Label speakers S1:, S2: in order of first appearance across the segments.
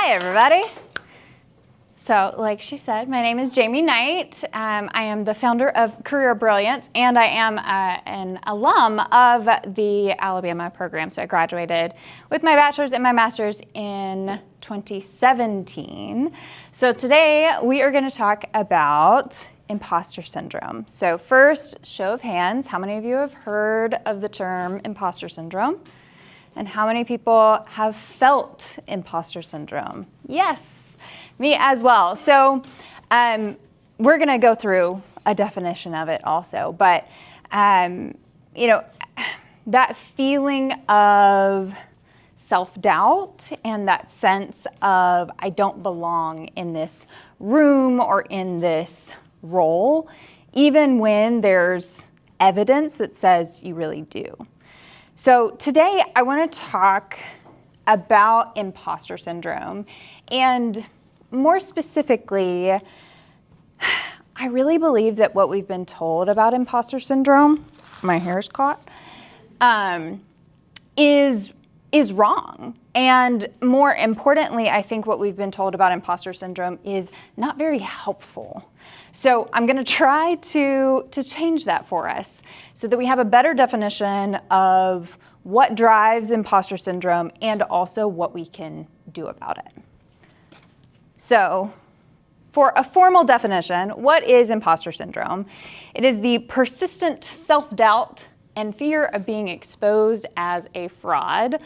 S1: Hi, everybody. So, like she said, my name is Jamie Knight. I am the founder of Career Brilliance, and I am an alum of the Alabama program. So I graduated with my bachelor's and my master's in 2017. So today we are going to talk about imposter syndrome. So first, show of hands, how many of you have heard of the term imposter syndrome? And how many people have felt imposter syndrome? Yes, me as well. So we're going to go through a definition of it also. But, that feeling of self-doubt and that sense of I don't belong in this room or in this role, even when there's evidence that says you really do. So today I want to talk about imposter syndrome, and more specifically, I really believe that what we've been told about imposter syndrome, my hair's caught, is wrong. And more importantly, I think what we've been told about imposter syndrome is not very helpful. So I'm going to try to change that for us so that we have a better definition of what drives imposter syndrome and also what we can do about it. So for a formal definition, what is imposter syndrome? It is the persistent self-doubt and fear of being exposed as a fraud,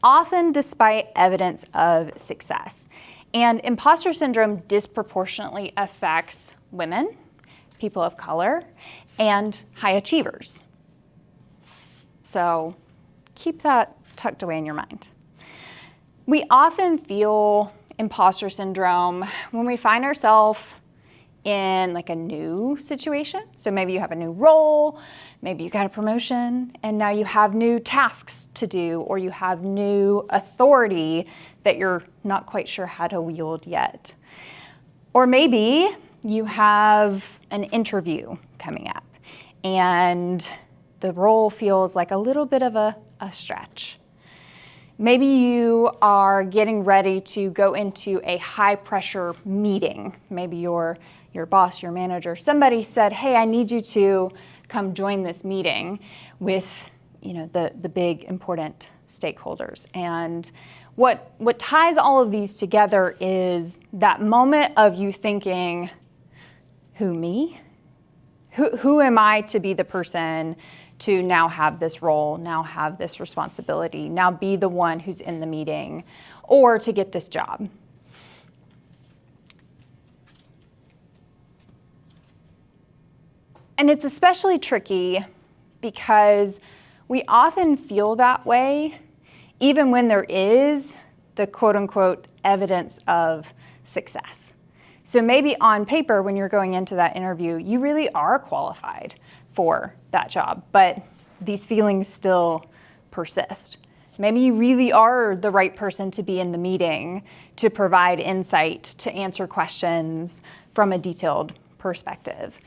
S1: often despite evidence of success. And imposter syndrome disproportionately affects women, people of color, and high achievers. So keep that tucked away in your mind. We often feel imposter syndrome when we find ourselves in like a new situation. So maybe you have a new role, maybe you got a promotion, and now you have new tasks to do, or you have new authority that you're not quite sure how to wield yet. Or maybe you have an interview coming up and the role feels like a little bit of a stretch. Maybe you are getting ready to go into a high pressure meeting. Maybe your boss, your manager, somebody said, hey, I need you to come join this meeting with the big important stakeholders. And what ties all of these together is that moment of you thinking, who, me? Who am I to be the person to now have this role, now have this responsibility, now be the one who's in the meeting, or to get this job? And it's especially tricky because we often feel that way even when there is the quote unquote evidence of success. So maybe on paper, when you're going into that interview, you really are qualified for that job, but these feelings still persist. Maybe you really are the right person to be in the meeting, to provide insight, to answer questions from a detailed perspective.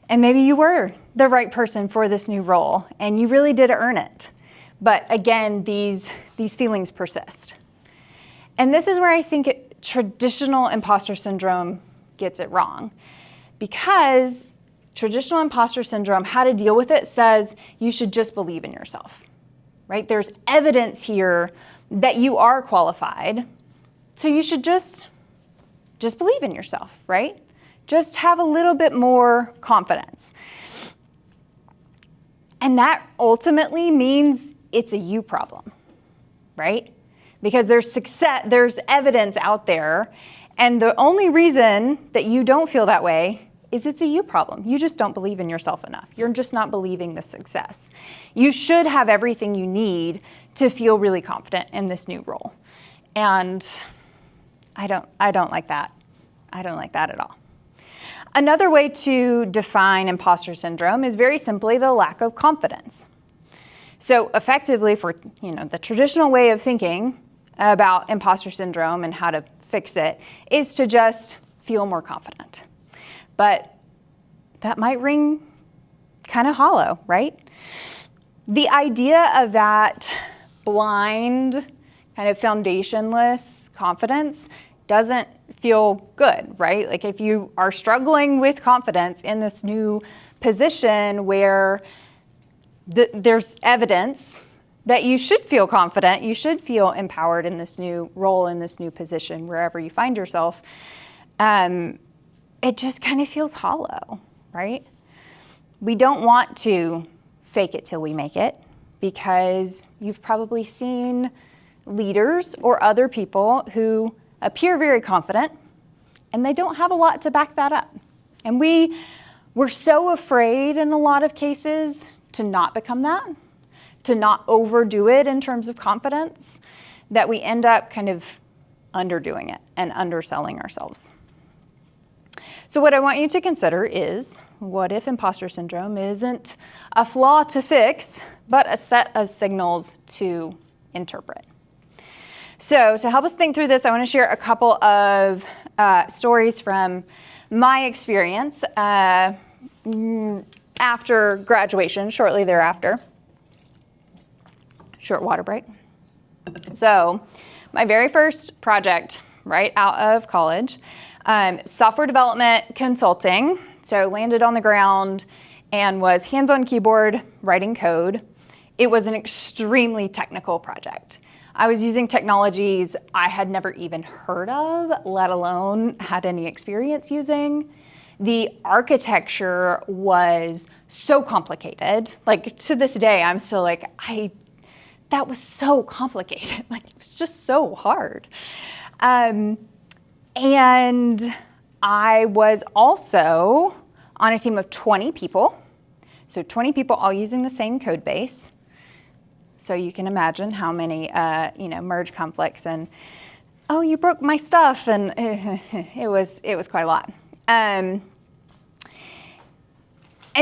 S1: And maybe you were the right person for this new role, and you really did earn it. But again, these feelings persist. And this is where I think traditional imposter syndrome gets it wrong, because traditional imposter syndrome, how to deal with it, says you should just believe in yourself, right? There's evidence here that you are qualified, so you should just believe in yourself, right? Just have a little bit more confidence. And that ultimately means it's a you problem, right? Because there's evidence out there, and the only reason that you don't feel that way is it's a you problem. You just don't believe in yourself enough. You're just not believing the success. You should have everything you need to feel really confident in this new role. And I don't like that. I don't like that at all. Another way to define imposter syndrome is very simply the lack of confidence. So effectively, for the traditional way of thinking about imposter syndrome and how to fix it is to just feel more confident. But that might ring kind of hollow, right? The idea of that blind kind of foundationless confidence doesn't feel good, right? Like if you are struggling with confidence in this new position where there's evidence that you should feel confident, you should feel empowered in this new role, in this new position, wherever you find yourself, it just kind of feels hollow, right? We don't want to fake it till we make it, because you've probably seen leaders or other people who appear very confident and they don't have a lot to back that up. And we're so afraid in a lot of cases to not become that, to not overdo it in terms of confidence, that we end up kind of underdoing it and underselling ourselves. So what I want you to consider is, what if imposter syndrome isn't a flaw to fix, but a set of signals to interpret? So to help us think through this, I want to share a couple of stories from my experience after graduation, shortly thereafter. Short water break. So my very first project right out of college, software development consulting. So landed on the ground and was hands-on keyboard writing code. It was an extremely technical project. I was using technologies I had never even heard of, let alone had any experience using. The architecture was so complicated. Like to this day, I'm still like, that was so complicated. Like it was just so hard. And I was also on a team of 20 people. So 20 people all using the same code base. So you can imagine how many, merge conflicts and, oh, you broke my stuff, and it was quite a lot. And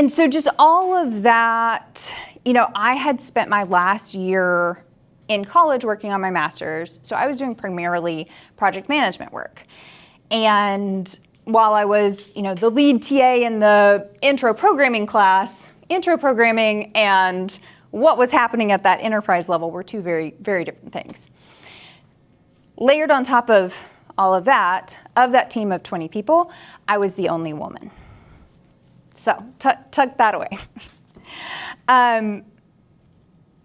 S1: so just all of that, I had spent my last year in college working on my master's, so I was doing primarily project management work. And while I was, the lead TA in the intro programming class, intro programming and what was happening at that enterprise level were two very, very different things. Layered on top of all of that team of 20 people, I was the only woman. So tuck that away.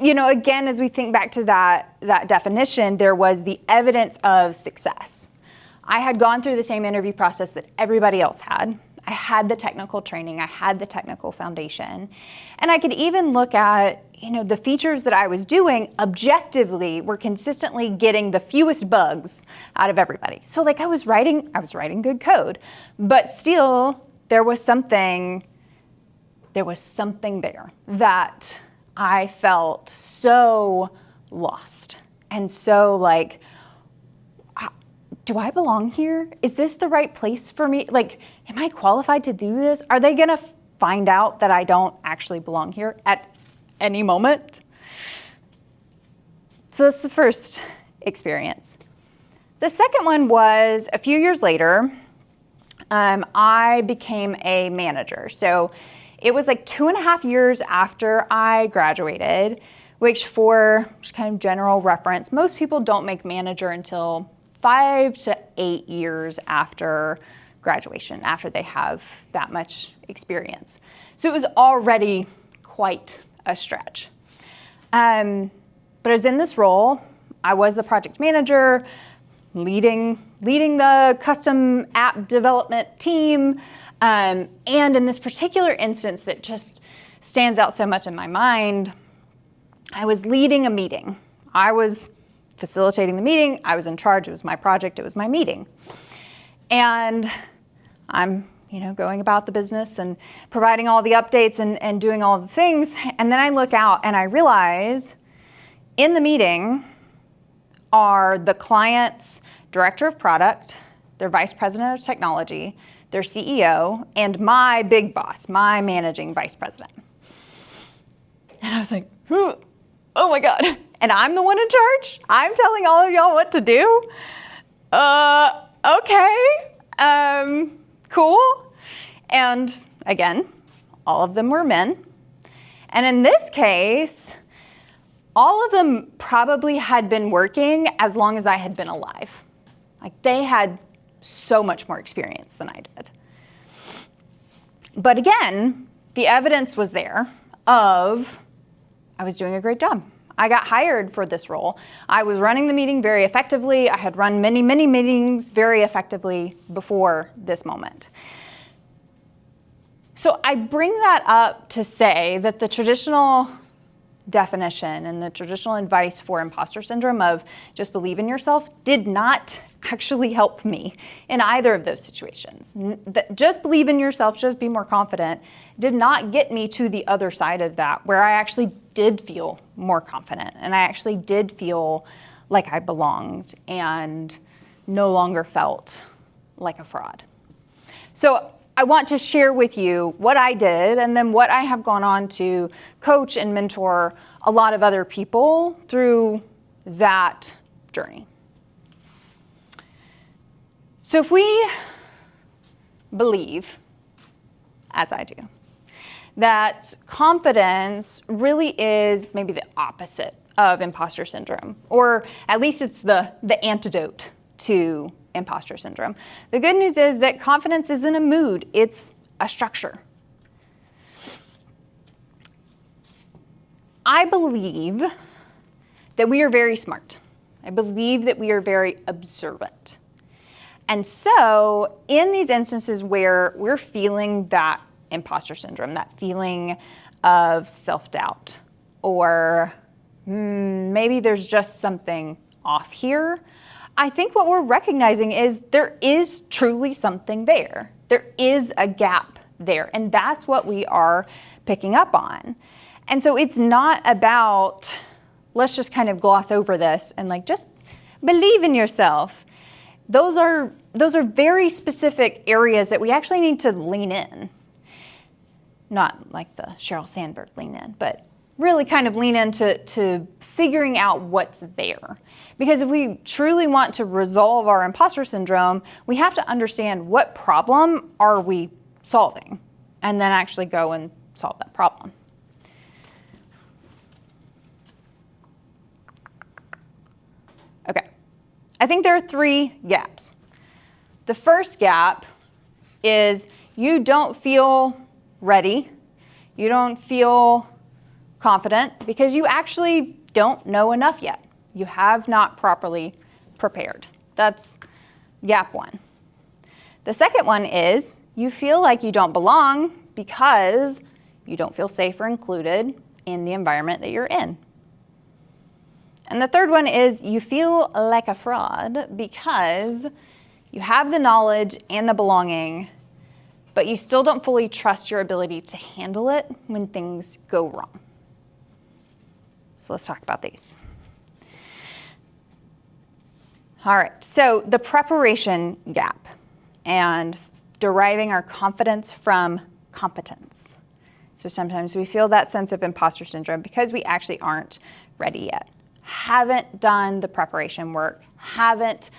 S1: Again, as we think back to that definition, there was the evidence of success. I had gone through the same interview process that everybody else had. I had the technical training, I had the technical foundation, and I could even look at, the features that I was doing objectively were consistently getting the fewest bugs out of everybody. So I was writing good code, but still there was something there that I felt so lost and so do I belong here? Is this the right place for me? Am I qualified to do this? Are they gonna find out that I don't actually belong here at any moment? So that's the first experience. The second one was a few years later, I became a manager. So it was 2.5 years after I graduated, which for just kind of general reference, most people don't make manager until 5 to 8 years after graduation, after they have that much experience. So it was already quite a stretch. But I was in this role. I was the project manager, leading the custom app development team. And in this particular instance that just stands out so much in my mind, I was leading a meeting. I was facilitating the meeting. I was in charge. It was my project. It was my meeting. And I'm, going about the business and providing all the updates and doing all the things. And then I look out and I realize in the meeting are the client's director of product, their vice president of technology, their CEO, and my big boss, my managing vice president. And I was like, oh my God. And I'm the one in charge? I'm telling all of y'all what to do? Okay. Cool. And again, all of them were men. And in this case, all of them probably had been working as long as I had been alive. Like, they had so much more experience than I did. But again, the evidence was there of I was doing a great job. I got hired for this role. I was running the meeting very effectively. I had run many, many meetings very effectively before this moment. So I bring that up to say that the traditional definition and the traditional advice for imposter syndrome of just believe in yourself did not actually help me in either of those situations. Just believe in yourself, just be more confident, did not get me to the other side of that, where I actually did feel more confident and I actually did feel like I belonged and no longer felt like a fraud. So I want to share with you what I did and then what I have gone on to coach and mentor a lot of other people through that journey. So if we believe, as I do, that confidence really is maybe the opposite of imposter syndrome, or at least it's the antidote to imposter syndrome. The good news is that confidence isn't a mood, it's a structure. I believe that we are very smart. I believe that we are very observant. And so in these instances where we're feeling that imposter syndrome, that feeling of self-doubt, or maybe there's just something off here, I think what we're recognizing is there is truly something there. There is a gap there, and that's what we are picking up on. And so it's not about, let's just kind of gloss over this and like just believe in yourself. Those are very specific areas that we actually need to lean in. Not like the Sheryl Sandberg lean in, but really kind of lean into figuring out what's there. Because if we truly want to resolve our imposter syndrome, we have to understand what problem are we solving, and then actually go and solve that problem. Okay, I think there are 3 gaps. The first gap is you don't feel ready, you don't feel confident because you actually don't know enough yet. You have not properly prepared. That's gap 1. The second one is you feel like you don't belong because you don't feel safe or included in the environment that you're in. And the third one is you feel like a fraud because you have the knowledge and the belonging, but you still don't fully trust your ability to handle it when things go wrong. So let's talk about these. All right, so the preparation gap and deriving our confidence from competence. So sometimes we feel that sense of imposter syndrome because we actually aren't ready yet, haven't done the preparation work, haven't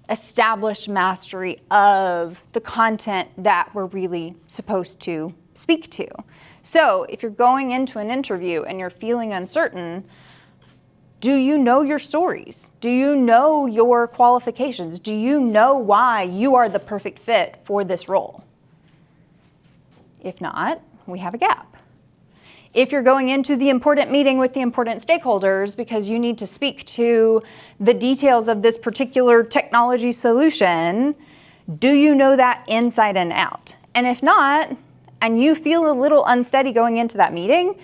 S1: established mastery of the content that we're really supposed to speak to. So if you're going into an interview and you're feeling uncertain, do you know your stories? Do you know your qualifications? Do you know why you are the perfect fit for this role? If not, we have a gap. If you're going into the important meeting with the important stakeholders because you need to speak to the details of this particular technology solution, do you know that inside and out? And if not, and you feel a little unsteady going into that meeting,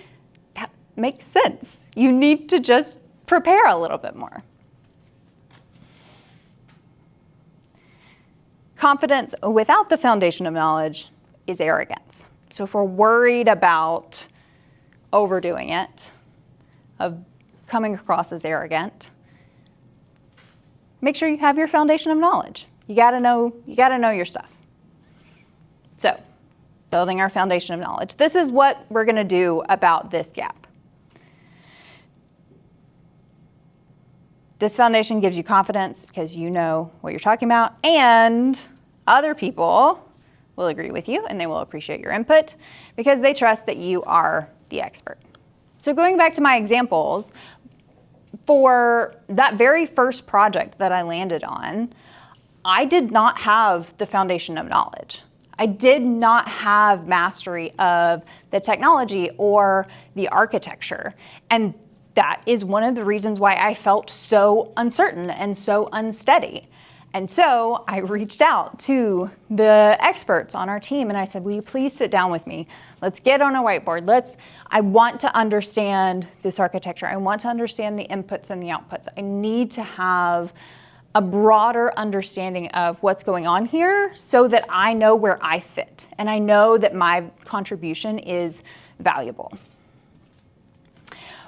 S1: that makes sense. You need to just prepare a little bit more. Confidence without the foundation of knowledge is arrogance. So if we're worried about overdoing it, of coming across as arrogant, make sure you have your foundation of knowledge. You gotta know your stuff. So, building our foundation of knowledge. This is what we're gonna do about this gap. This foundation gives you confidence because you know what you're talking about, and other people will agree with you and they will appreciate your input because they trust that you are the expert. So going back to my examples, for that very first project that I landed on, I did not have the foundation of knowledge. I did not have mastery of the technology or the architecture. And that is one of the reasons why I felt so uncertain and so unsteady. And so I reached out to the experts on our team and I said, will you please sit down with me? Let's get on a whiteboard. I want to understand this architecture. I want to understand the inputs and the outputs. I need to have a broader understanding of what's going on here so that I know where I fit and I know that my contribution is valuable.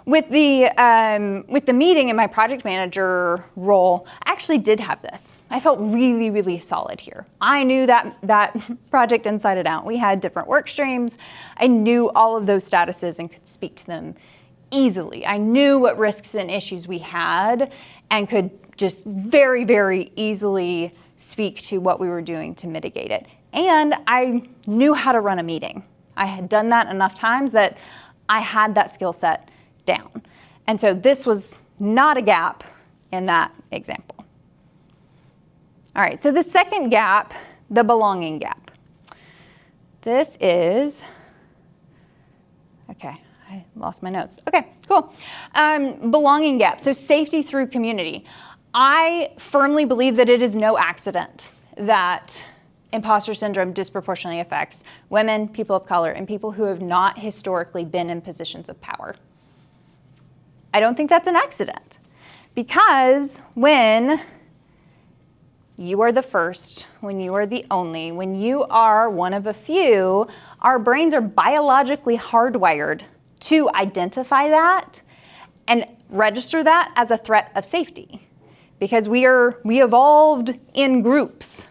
S1: With the meeting in my project manager role, I actually did have this. I felt really, really solid here. I knew that project inside and out. We had different work streams. I knew all of those statuses and could speak to them easily. I knew what risks and issues we had and could just very, very easily speak to what we were doing to mitigate it. And I knew how to run a meeting. I had done that enough times that I had that skill set down. And so this was not a gap in that example. All right, so the second gap, the belonging gap. This is, okay, I lost my notes. Okay, cool. Belonging gap, so safety through community. I firmly believe that it is no accident that imposter syndrome disproportionately affects women, people of color, and people who have not historically been in positions of power. I don't think that's an accident, because when you are the first, when you are the only, when you are one of a few, our brains are biologically hardwired to identify that and register that as a threat of safety, because we evolved in groups.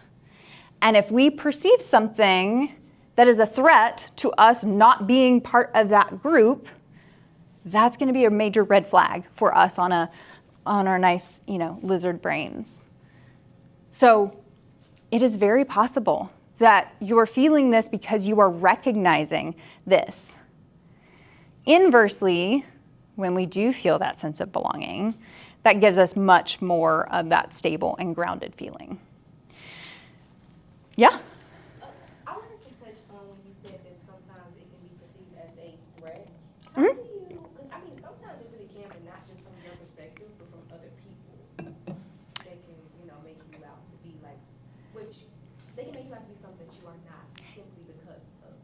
S1: And if we perceive something that is a threat to us not being part of that group, that's going to be a major red flag for us on our nice, lizard brains. So it is very possible that you are feeling this because you are recognizing this. Inversely, when we do feel that sense of belonging, that gives us much more of that stable and grounded feeling. Yeah?
S2: I wanted to touch on when you said that sometimes it can be perceived as a threat.
S1: Mm-hmm.
S2: Because sometimes it really can, but not just from your perspective, but from other people. They can, make you out to be like, they can make you out to be something that you are not simply because of.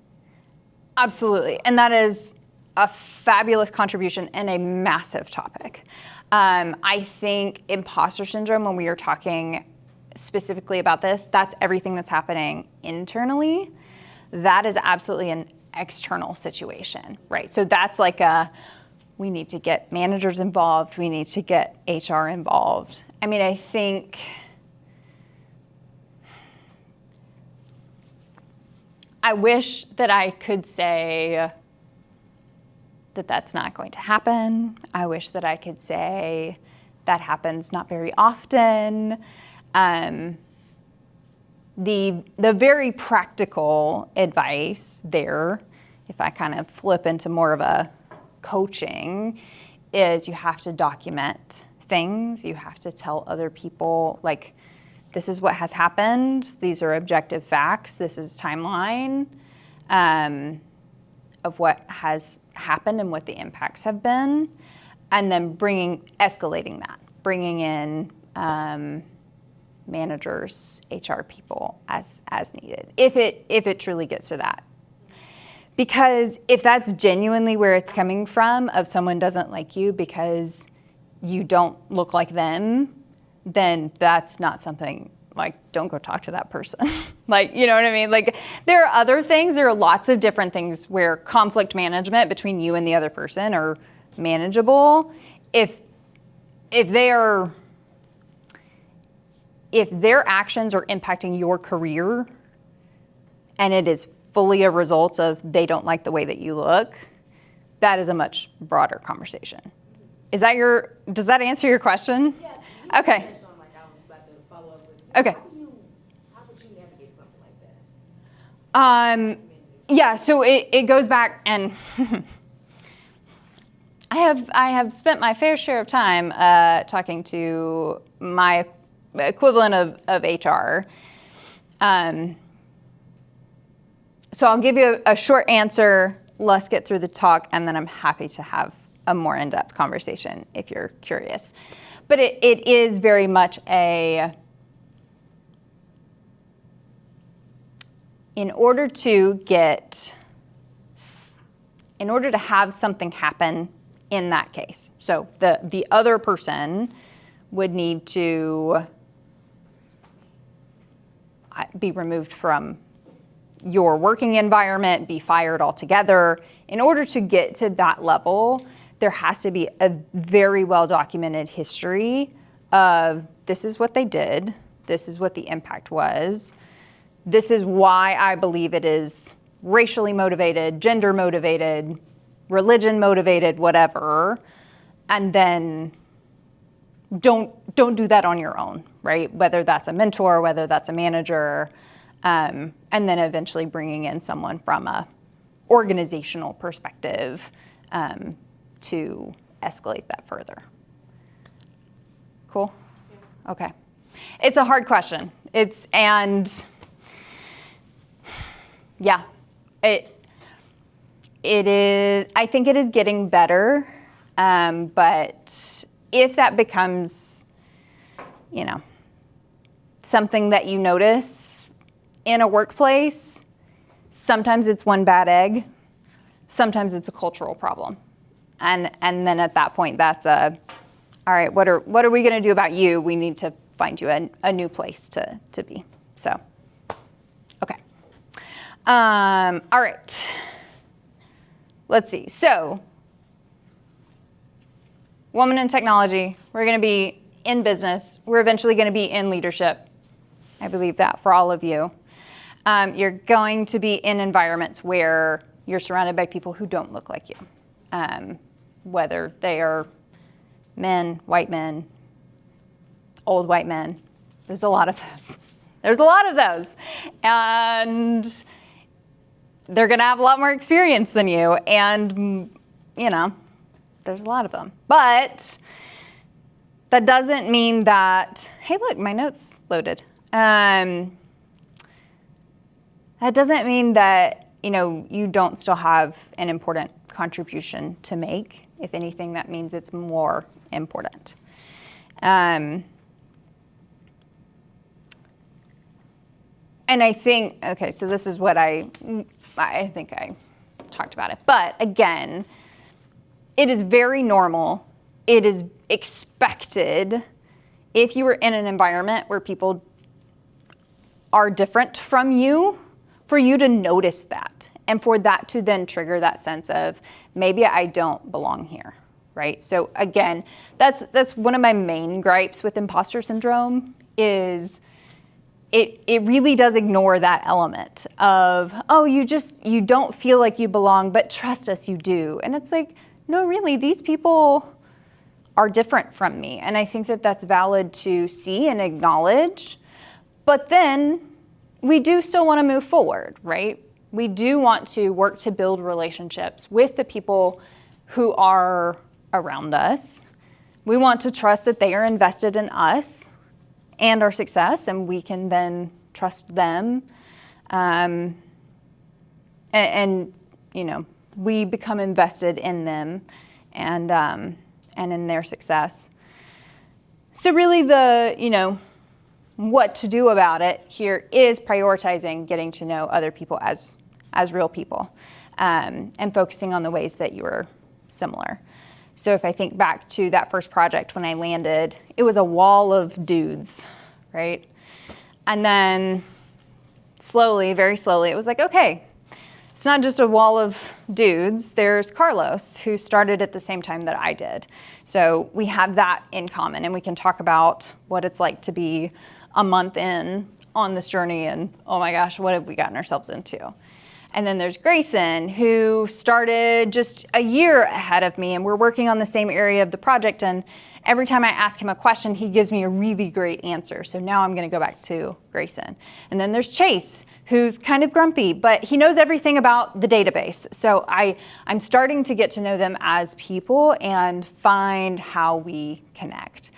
S1: Absolutely, and that is a fabulous contribution and a massive topic. I think imposter syndrome, when we are talking specifically about this, that's everything that's happening internally. That is absolutely an external situation, right? So that's like we need to get managers involved, we need to get HR involved. I mean, I think I wish that I could say that that's not going to happen. I wish that I could say that happens not very often. The very practical advice there, if I kind of flip into more of a coaching, is you have to document things. You have to tell other people, like, this is what has happened. These are objective facts. This is timeline of what has happened and what the impacts have been. And then escalating that, bringing in managers, HR people as needed, if it truly gets to that. Because if that's genuinely where it's coming from, of someone doesn't like you because you don't look like them, then that's not something, like, don't go talk to that person. Like, you know what I mean? Like, there are other things, there are lots of different things where conflict management between you and the other person are manageable. If their actions are impacting your career and it is fully a result of they don't like the way that you look, that is a much broader conversation. Does that answer your question?
S2: Yeah.
S1: Okay.
S2: I was about to follow up with you.
S1: Okay.
S2: How would you navigate something like that?
S1: Yeah, so it goes back, and I have spent my fair share of time talking to my equivalent of HR. So I'll give you a short answer. Let's get through the talk, and then I'm happy to have a more in-depth conversation if you're curious. But it is very much in order to have something happen in that case. So the other person would need to be removed from your working environment, be fired altogether. In order to get to that level, there has to be a very well-documented history of this is what they did, this is what the impact was, this is why I believe it is racially motivated, gender motivated, religion motivated, whatever, and then don't do that on your own, right? Whether that's a mentor, whether that's a manager, and then eventually bringing in someone from a organizational perspective to escalate that further. Cool? Yeah. Okay. It's a hard question. It is, I think it is getting better, but if that becomes, something that you notice in a workplace, sometimes it's one bad egg, sometimes it's a cultural problem. And then at that point, that's all right, what are we gonna do about you? We need to find you a new place to be, so, okay. All right, let's see, so, woman in technology, we're gonna be in business, we're eventually gonna be in leadership. I believe that for all of you. You're going to be in environments where you're surrounded by people who don't look like you. Whether they are men, white men, old white men. There's a lot of those. There's a lot of those. And they're gonna have a lot more experience than you. And, there's a lot of them. But that doesn't mean that, hey, look, my notes loaded. That doesn't mean that, you don't still have an important contribution to make. If anything, that means it's more important. And I think, okay, so this is what I think I talked about it. But again, it is very normal. It is expected if you were in an environment where people are different from you, for you to notice that and for that to then trigger that sense of maybe I don't belong here, right? So again, that's one of my main gripes with imposter syndrome is it really does ignore that element of, oh, you don't feel like you belong, but trust us, you do. And it's like, no, really, these people are different from me. And I think that that's valid to see and acknowledge, but then we do still want to move forward, right? We do want to work to build relationships with the people who are around us. We want to trust that they are invested in us and our success, and we can then trust them. We become invested in them and in their success. So really what to do about it here is prioritizing getting to know other people as real people and focusing on the ways that you are similar. So if I think back to that first project when I landed, it was a wall of dudes, right? And then slowly, very slowly, it was like, okay, it's not just a wall of dudes. There's Carlos, who started at the same time that I did. So we have that in common, and we can talk about what it's like to be a month in on this journey and, oh my gosh, what have we gotten ourselves into? And then there's Grayson, who started just a year ahead of me, and we're working on the same area of the project, and every time I ask him a question, he gives me a really great answer. So now I'm going to go back to Grayson. And then there's Chase, who's kind of grumpy, but he knows everything about the database. So I'm starting to get to know them as people and find how we connect.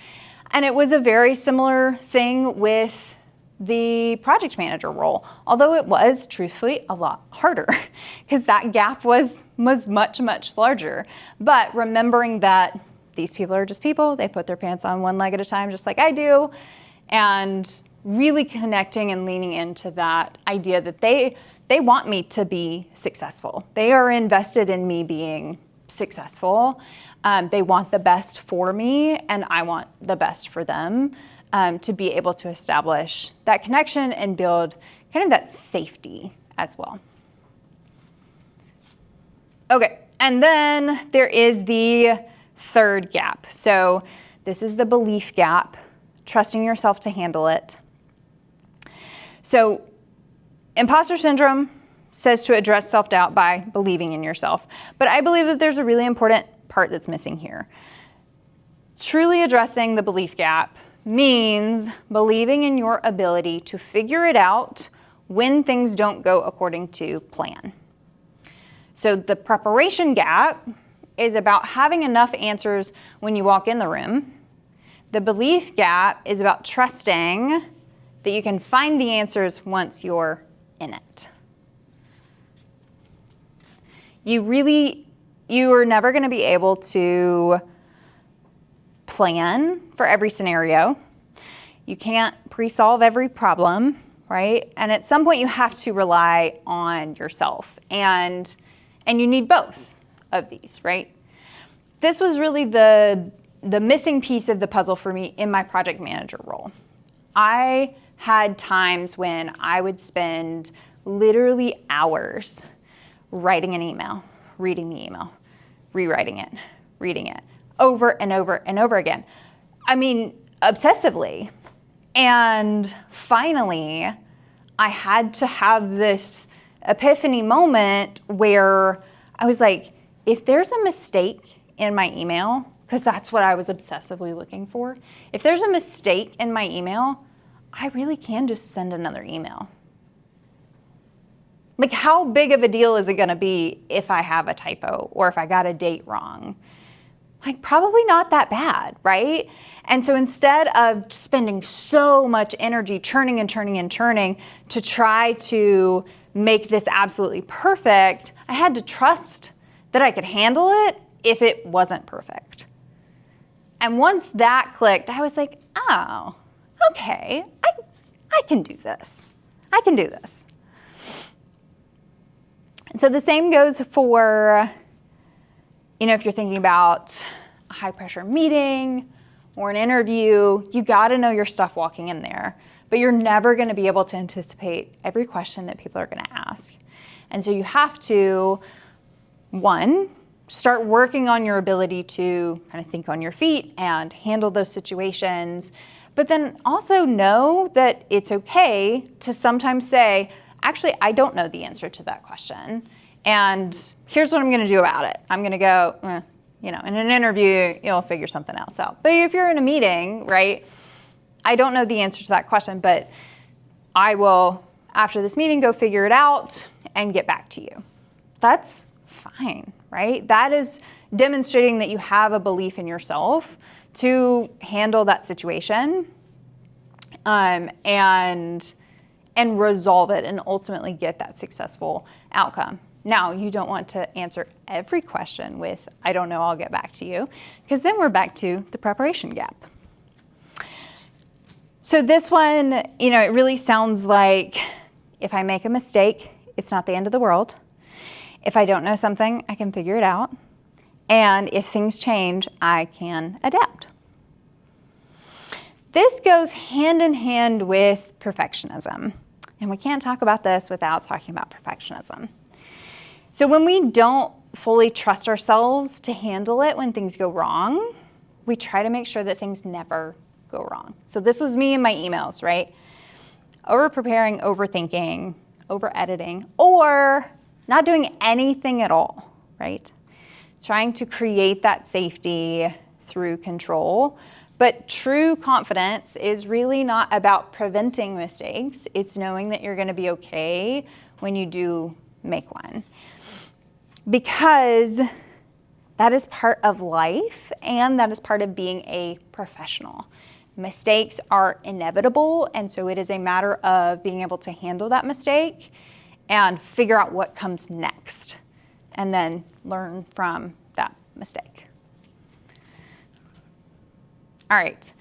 S1: And it was a very similar thing with the project manager role, although it was truthfully a lot harder because that gap was much, much larger. But remembering that these people are just people, they put their pants on one leg at a time, just like I do, and really connecting and leaning into that idea that they want me to be successful. They are invested in me being successful. They want the best for me, and I want the best for them. To be able to establish that connection and build kind of that safety as well. Okay, and then there is the third gap. So this is the belief gap, trusting yourself to handle it. So imposter syndrome says to address self-doubt by believing in yourself. But I believe that there's a really important part that's missing here. Truly addressing the belief gap means believing in your ability to figure it out when things don't go according to plan. So the preparation gap is about having enough answers when you walk in the room. The belief gap is about trusting that you can find the answers once you're in it. You are never going to be able to plan for every scenario. You can't pre-solve every problem, right? And at some point you have to rely on yourself, and you need both of these, right? This was really the missing piece of the puzzle for me in my project manager role. I had times when I would spend literally hours writing an email, reading the email, rewriting it, reading it, over and over and over again. I mean, obsessively. And finally, I had to have this epiphany moment where I was like, if there's a mistake in my email, because that's what I was obsessively looking for, if there's a mistake in my email, I really can just send another email. Like, how big of a deal is it going to be if I have a typo or if I got a date wrong? Like, probably not that bad, right? And so instead of spending so much energy churning and churning and churning to try to make this absolutely perfect, I had to trust that I could handle it if it wasn't perfect. And once that clicked, I was like, oh, okay, I can do this. I can do this. So the same goes for, if you're thinking about a high pressure meeting or an interview, you got to know your stuff walking in there, but you're never going to be able to anticipate every question that people are going to ask. And so you have to, one, start working on your ability to kind of think on your feet and handle those situations, but then also know that it's okay to sometimes say, actually, I don't know the answer to that question, and here's what I'm going to do about it. I'm going to go, in an interview, you'll figure something else out. But if you're in a meeting, right, I don't know the answer to that question, but I will, after this meeting, go figure it out and get back to you. That's fine, right? That is demonstrating that you have a belief in yourself to handle that situation and resolve it and ultimately get that successful outcome. Now, you don't want to answer every question with, I don't know, I'll get back to you, because then we're back to the preparation gap. So this one, it really sounds like if I make a mistake, it's not the end of the world. If I don't know something, I can figure it out. And if things change, I can adapt. This goes hand in hand with perfectionism. And we can't talk about this without talking about perfectionism. So when we don't fully trust ourselves to handle it when things go wrong, we try to make sure that things never go wrong. So this was me in my emails, right? Over-preparing, overthinking, over-editing, or not doing anything at all, right? Trying to create that safety through control. But true confidence is really not about preventing mistakes. It's knowing that you're going to be okay when you do make one. Because that is part of life, and that is part of being a professional. Mistakes are inevitable, and so it is a matter of being able to handle that mistake and figure out what comes next, and then learn from that mistake. All right.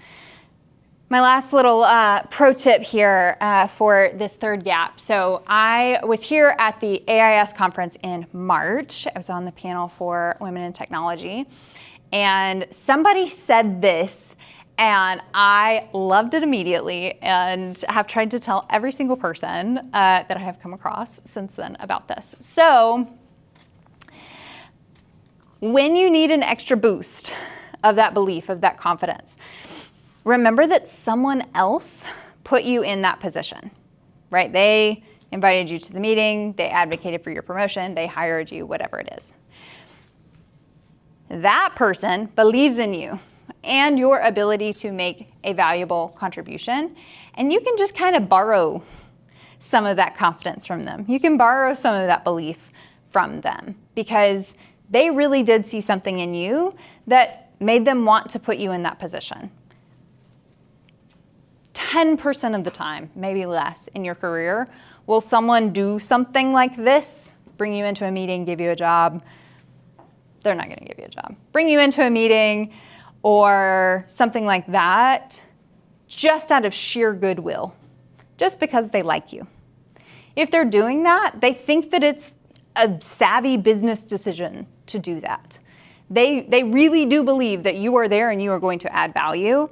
S1: My last little pro tip here for this third gap. So I was here at the AIS conference in March. I was on the panel for Women in Technology. And somebody said this, and I loved it immediately and have tried to tell every single person that I have come across since then about this. So when you need an extra boost of that belief, of that confidence, remember that someone else put you in that position, right? They invited you to the meeting, they advocated for your promotion, they hired you, whatever it is. That person believes in you and your ability to make a valuable contribution, and you can just kind of borrow some of that confidence from them. You can borrow some of that belief from them because they really did see something in you that made them want to put you in that position. 10% of the time, maybe less, in your career, will someone do something like this, bring you into a meeting, give you a job? They're not going to give you a job. Bring you into a meeting or something like that just out of sheer goodwill, just because they like you. If they're doing that, they think that it's a savvy business decision to do that. They really do believe that you are there and you are going to add value.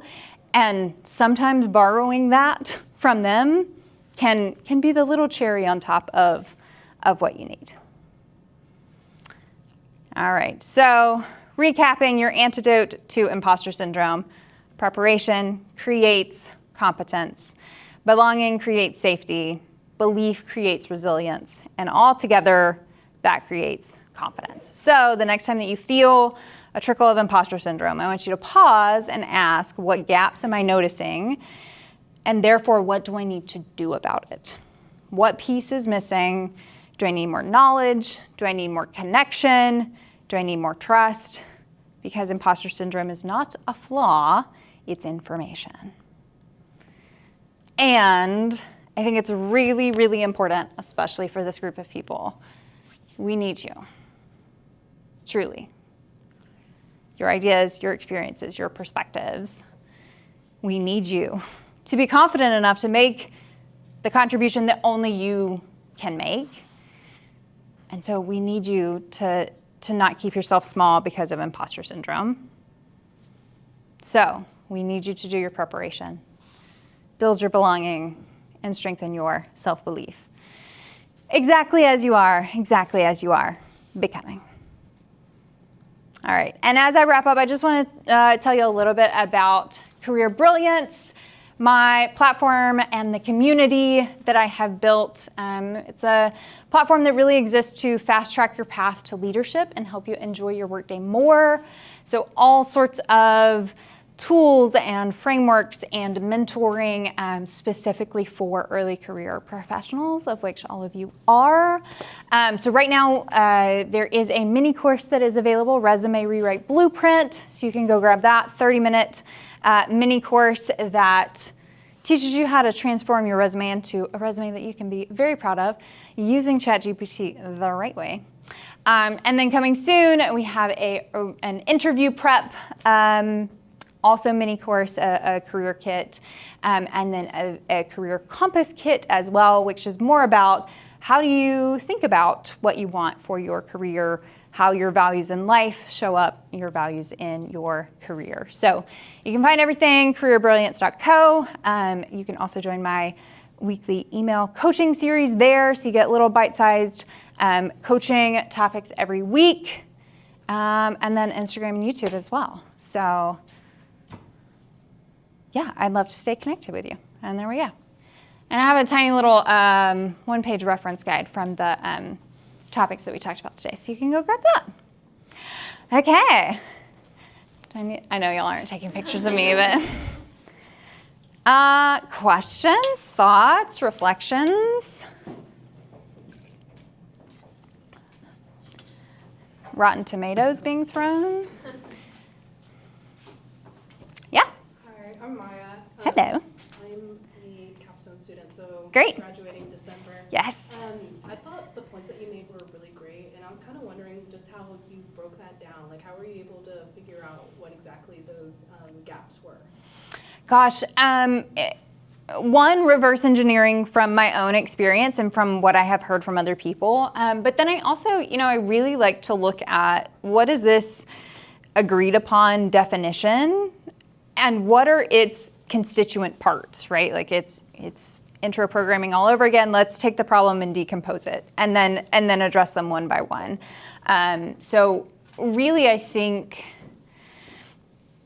S1: And sometimes borrowing that from them can be the little cherry on top of what you need. All right, so recapping your antidote to imposter syndrome: preparation creates competence, belonging creates safety, belief creates resilience, and all together that creates confidence. So the next time that you feel a trickle of imposter syndrome, I want you to pause and ask, what gaps am I noticing? And therefore, what do I need to do about it? What piece is missing? Do I need more knowledge? Do I need more connection? Do I need more trust? Because imposter syndrome is not a flaw, it's information. And I think it's really, really important, especially for this group of people. We need you. Truly. Your ideas, your experiences, your perspectives. We need you to be confident enough to make the contribution that only you can make. And so we need you to not keep yourself small because of imposter syndrome. So we need you to do your preparation, build your belonging, and strengthen your self-belief. Exactly as you are becoming. All right, and as I wrap up, I just want to tell you a little bit about Career Brilliance, my platform and the community that I have built. It's a platform that really exists to fast track your path to leadership and help you enjoy your workday more. So all sorts of tools and frameworks and mentoring specifically for early career professionals, of which all of you are. So right now there is a mini course that is available, Resume Rewrite Blueprint. So you can go grab that 30-minute mini course that teaches you how to transform your resume into a resume that you can be very proud of using ChatGPT the right way. And then coming soon, we have an interview prep also mini course, a career kit, and then a career compass kit as well, which is more about how do you think about what you want for your career, how your values in life show up, your values in your career. So you can find everything careerbrilliance.co. You can also join my weekly email coaching series there, so you get little bite-sized coaching topics every week, and then Instagram and YouTube as well. So yeah, I'd love to stay connected with you. And there we go. And I have a tiny little one-page reference guide from the topics that we talked about today, so you can go grab that. Okay. I know y'all aren't taking pictures of me, but questions, thoughts, reflections. Rotten tomatoes being thrown. Yeah.
S3: Hi, I'm Maya.
S1: Hello.
S3: I'm a capstone student, so
S1: Great.
S3: graduating December.
S1: Yes.
S3: I thought the points that you made were really great, and I was kind of wondering just how you broke that down. Like, how were you able to figure out what exactly those gaps were?
S1: Gosh, one, reverse engineering from my own experience and from what I have heard from other people. But then I also, I really like to look at what is this agreed upon definition and what are its constituent parts, right? Like it's intro programming all over again. Let's take the problem and decompose it and then address them one by one. So really, I think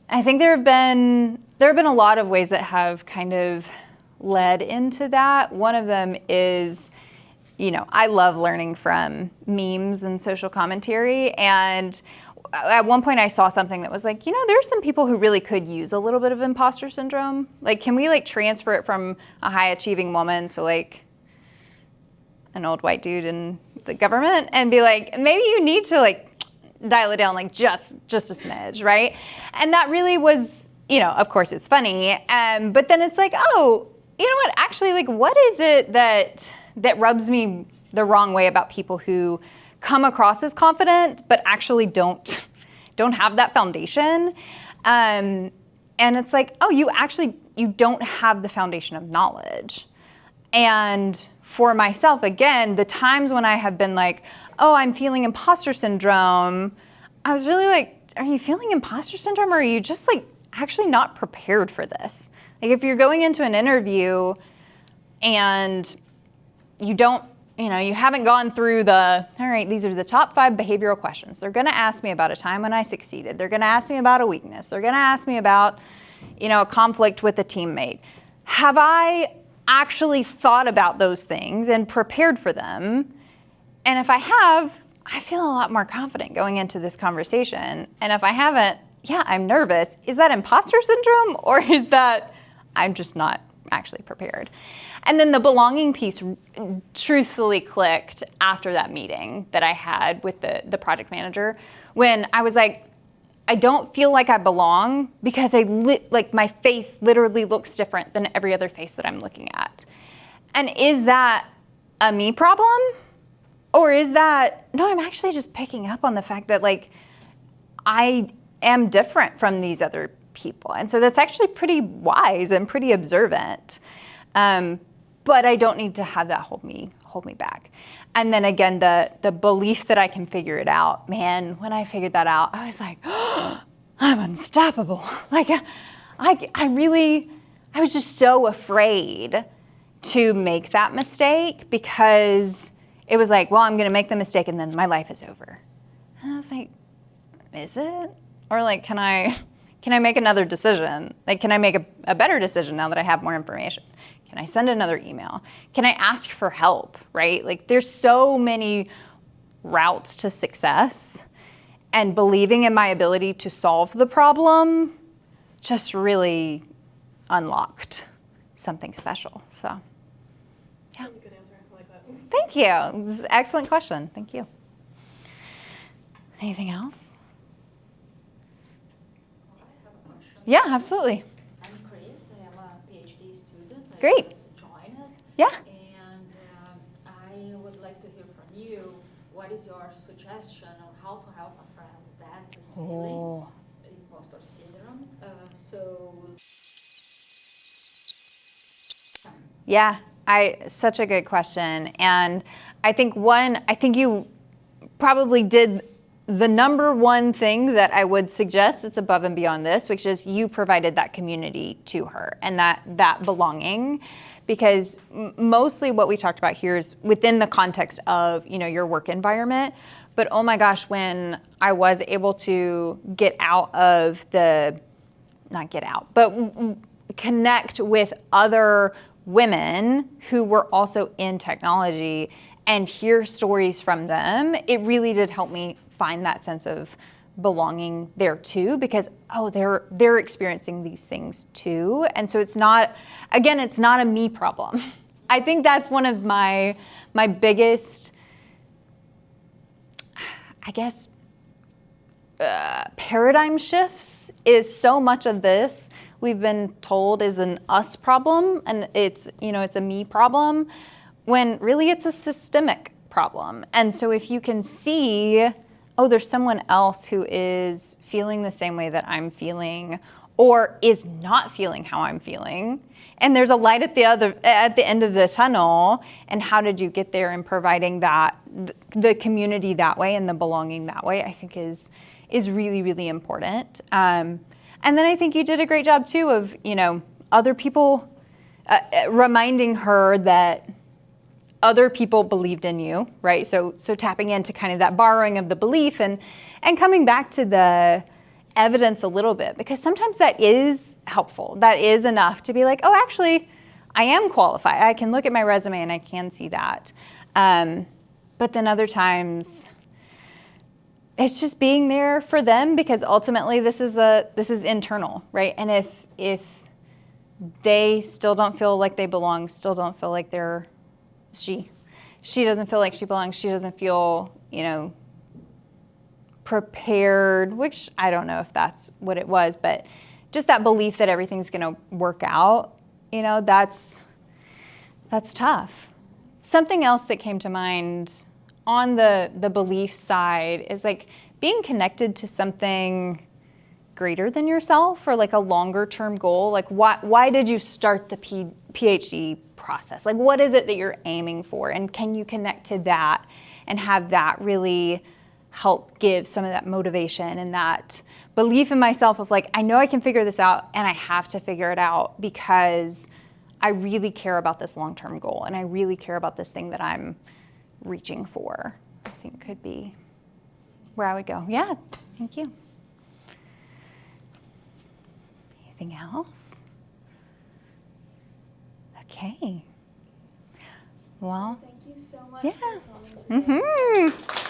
S1: there have been a lot of ways that have kind of led into that. One of them is, I love learning from memes and social commentary. And at one point I saw something that was like, there's some people who really could use a little bit of imposter syndrome. Like, can we transfer it from a high achieving woman to an old white dude in the government and be like, maybe you need to dial it down just a smidge, right? And that really was, of course it's funny. But then it's like, oh, you know what, actually, what is it that rubs me the wrong way about people who come across as confident, but actually don't have that foundation? And it's like, oh, you don't have the foundation of knowledge. And for myself, again, the times when I have been like, oh, I'm feeling imposter syndrome, I was really like, are you feeling imposter syndrome, or are you just actually not prepared for this? If you're going into an interview and you don't, you haven't gone through all right, these are the top 5 behavioral questions. They're gonna ask me about a time when I succeeded. They're gonna ask me about a weakness. They're gonna ask me about, a conflict with a teammate. Have I actually thought about those things and prepared for them? And if I have, I feel a lot more confident going into this conversation. And if I haven't, yeah, I'm nervous. Is that imposter syndrome, or is that I'm just not actually prepared? And then the belonging piece truthfully clicked after that meeting that I had with the project manager, when I was like, I don't feel like I belong because my face literally looks different than every other face that I'm looking at. And is that a me problem? Or is that, no, I'm actually just picking up on the fact that I am different from these other people. And so that's actually pretty wise and pretty observant. But I don't need to have that hold me back. And then again, the belief that I can figure it out, man, when I figured that out, I was like, oh, I'm unstoppable. I was just so afraid to make that mistake, because it was like, well, I'm gonna make the mistake and then my life is over. And I was like, is it? Or can I make another decision? Can I make a better decision now that I have more information? Can I send another email? Can I ask for help, right? There's so many routes to success, and believing in my ability to solve the problem just really unlocked something special. So, yeah.
S3: Really good answer. I like that.
S1: Thank you. This is an excellent question. Thank you. Anything else?
S4: I have a question.
S1: Yeah, absolutely.
S4: I'm Chris. I am a PhD student. I
S1: Great.
S4: just joined it.
S1: Yeah.
S4: And I would like to hear from you. What is your suggestion on how to help a friend that is feeling imposter syndrome?
S1: Yeah, such a good question. And I think you probably did the number one thing that I would suggest that's above and beyond this, which is you provided that community to her and that belonging. Because mostly what we talked about here is within the context of, your work environment. But oh my gosh, when I was able to connect with other women who were also in technology and hear stories from them, it really did help me find that sense of belonging there too, because they're experiencing these things too. And so it's not a me problem. I think that's one of my biggest, I guess, paradigm shifts is so much of this we've been told is an us problem, and it's a me problem, when really it's a systemic problem. And so if you can see, oh, there's someone else who is feeling the same way that I'm feeling, or is not feeling how I'm feeling, and there's a light at the end of the tunnel, and how did you get there, and providing that the community that way and the belonging that way, I think is really, really important. And then I think you did a great job too of, other people, reminding her that other people believed in you, right? So tapping into kind of that borrowing of the belief and coming back to the evidence a little bit, because sometimes that is helpful. That is enough to be like, oh, actually, I am qualified. I can look at my resume and I can see that. But then other times, it's just being there for them, because ultimately this is internal, right? And if they still don't feel like they belong, still don't feel like she doesn't feel like she belongs, she doesn't feel, prepared, which I don't know if that's what it was, but just that belief that everything's going to work out, that's tough. Something else that came to mind on the belief side is like being connected to something greater than yourself, or like a longer term goal. Like why did you start the PhD process? Like what is it that you're aiming for? And can you connect to that and have that really help give some of that motivation and that belief in myself of like, I know I can figure this out, and I have to figure it out because I really care about this long-term goal, and I really care about this thing that I'm reaching for, I think could be where I would go. Yeah, thank you. Anything else? Okay. Well,
S2: Thank you so much
S1: yeah.
S2: for coming today.
S1: Mm-hmm.